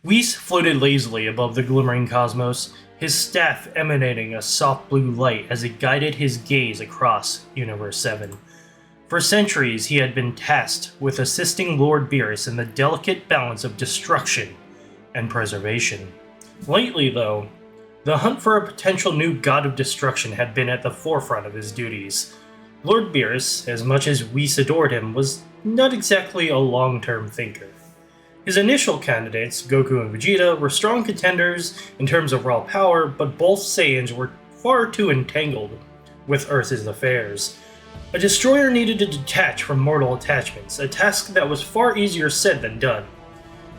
Whis floated lazily above the glimmering cosmos, his staff emanating a soft blue light as it guided his gaze across Universe 7. For centuries, he had been tasked with assisting Lord Beerus in the delicate balance of destruction and preservation. Lately, though, the hunt for a potential new god of destruction had been at the forefront of his duties. Lord Beerus, as much as Whis adored him, was not exactly a long-term thinker. His initial candidates, Goku and Vegeta, were strong contenders in terms of raw power, but both Saiyans were far too entangled with Earth's affairs. A destroyer needed to detach from mortal attachments, a task that was far easier said than done.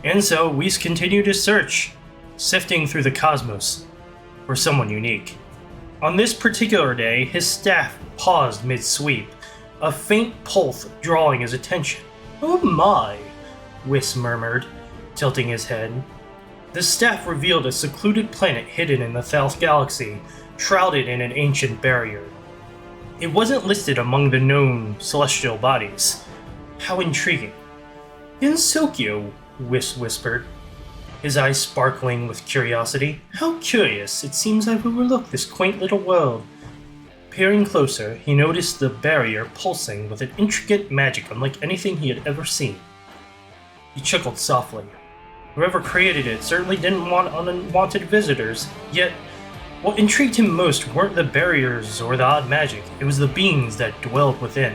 And so Whis continued his search, sifting through the cosmos for someone unique. On this particular day, his staff paused mid-sweep, a faint pulse drawing his attention. "Oh my," Whis murmured, tilting his head. The staff revealed a secluded planet hidden in the South Galaxy, shrouded in an ancient barrier. It wasn't listed among the known celestial bodies. How intriguing. "Insokyo," Whis whispered, his eyes sparkling with curiosity. "How curious. It seems I've overlooked this quaint little world." Peering closer, he noticed the barrier pulsing with an intricate magic unlike anything he had ever seen. He chuckled softly. Whoever created it certainly didn't want unwanted visitors, yet what intrigued him most weren't the barriers or the odd magic, it was the beings that dwelled within.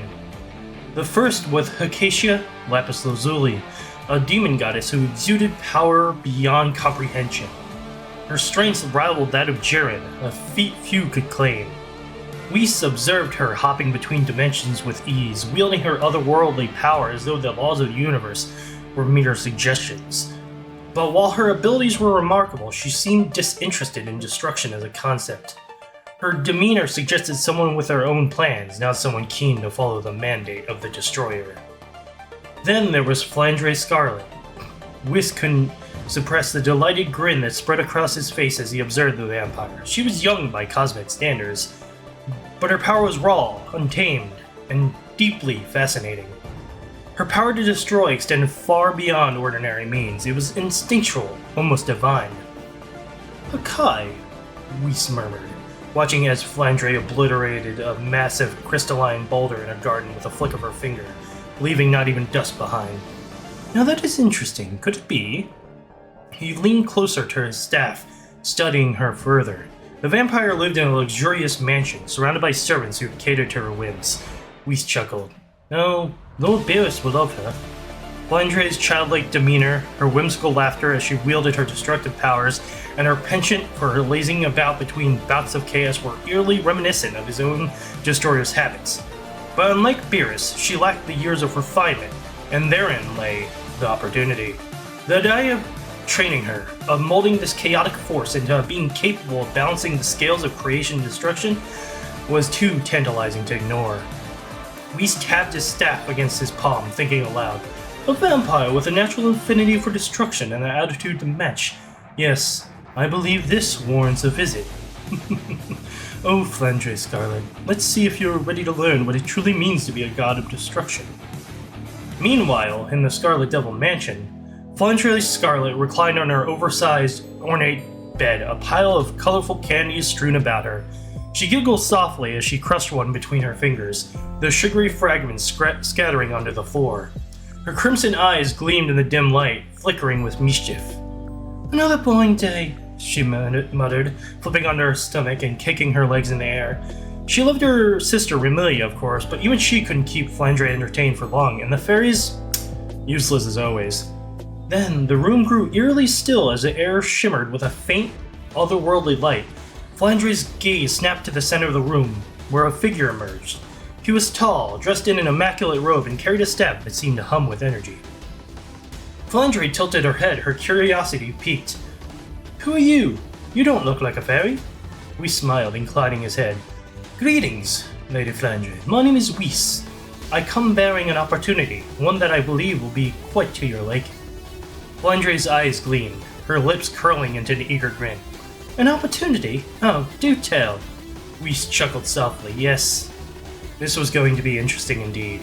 The first was Hecatia, lapis lazuli, a demon goddess who exuded power beyond comprehension. Her strength rivaled that of Jiren, a feat few could claim. Whis observed her hopping between dimensions with ease, wielding her otherworldly power as though the laws of the universe were mere suggestions. But while her abilities were remarkable, she seemed disinterested in destruction as a concept. Her demeanor suggested someone with her own plans, not someone keen to follow the mandate of the Destroyer. Then there was Flandre Scarlet. Whis couldn't suppress the delighted grin that spread across his face as he observed the vampire. She was young by cosmic standards, but her power was raw, untamed, and deeply fascinating. Her power to destroy extended far beyond ordinary means. It was instinctual, almost divine. "Hakai," Whis murmured, watching as Flandre obliterated a massive crystalline boulder in a garden with a flick of her finger, leaving not even dust behind. "Now that is interesting. Could it be?" He leaned closer to his staff, studying her further. The vampire lived in a luxurious mansion, surrounded by servants who catered to her whims. Whis chuckled. "No, Lord Beerus will love her." Flandre's childlike demeanor, her whimsical laughter as she wielded her destructive powers, and her penchant for her lazing about between bouts of chaos were eerily reminiscent of his own destroyer's habits. But unlike Beerus, she lacked the years of refinement, and therein lay the opportunity. The idea of training her, of molding this chaotic force into a being capable of balancing the scales of creation and destruction, was too tantalizing to ignore. Whis tapped his staff against his palm, thinking aloud. "A vampire with a natural affinity for destruction and an attitude to match. Yes, I believe this warrants a visit." "Oh, Flandre Scarlet, let's see if you're ready to learn what it truly means to be a god of destruction." Meanwhile, in the Scarlet Devil Mansion, Flandre Scarlet reclined on her oversized, ornate bed, a pile of colorful candies strewn about her. She giggled softly as she crushed one between her fingers, the sugary fragments scattering onto the floor. Her crimson eyes gleamed in the dim light, flickering with mischief. "Another boring day," she muttered, flipping onto her stomach and kicking her legs in the air. She loved her sister Remilia, of course, but even she couldn't keep Flandre entertained for long, and the fairies? Useless as always. Then the room grew eerily still as the air shimmered with a faint, otherworldly light. Flandre's gaze snapped to the center of the room, where a figure emerged. He was tall, dressed in an immaculate robe, and carried a staff that seemed to hum with energy. Flandre tilted her head, her curiosity piqued. "Who are you? You don't look like a fairy." Whis smiled, inclining his head. "Greetings, Lady Flandre. My name is Whis. I come bearing an opportunity, one that I believe will be quite to your liking." Flandre's eyes gleamed, her lips curling into an eager grin. "An opportunity? Oh, do tell." Whis chuckled softly. Yes, this was going to be interesting indeed.